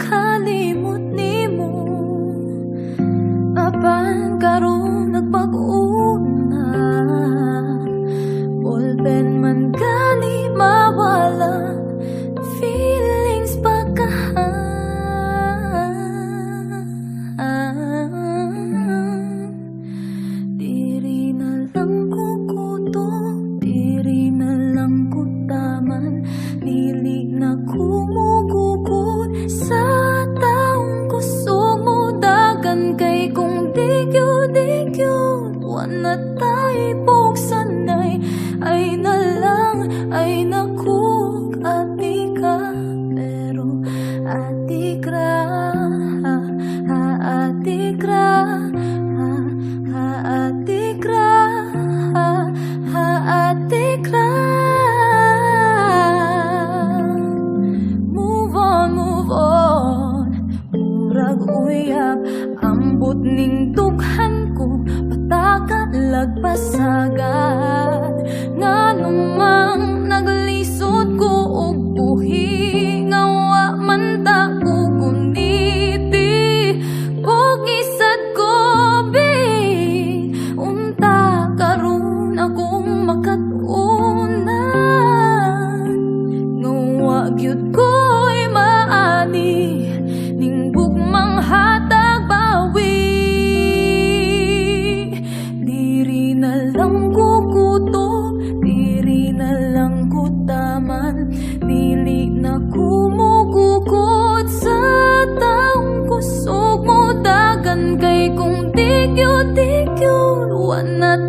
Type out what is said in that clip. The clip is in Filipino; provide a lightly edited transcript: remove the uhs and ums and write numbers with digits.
makalimot nimo. Apan karon nagpag-una, ballpen man gali mawala, feelings pagkahan. Diri na lang ko kuto, diri na lang ko taman, dili na kumugugod sa taong gusto mo dagan kay kung digyo-digyo wala tayo buksanay. Ay na lang, ay naku, ati ka, pero ati kra, ati kra, ati kra, ati kra. Move on, murag uyab, ambot ning dughan ko, patakat lagpasagad. Nganong mang naglisod ko og buhi, nga wa man ta kuguniti, kog isad ko bi, unta karon akong makatunan, nga wa gyud ko'y maani, ning bugmang hatag bawi. Diri na lang ko kuto, diri na lang ko taman, dili na kumugukod sa taong kusog mo dagan kay kung digyo-digyo wala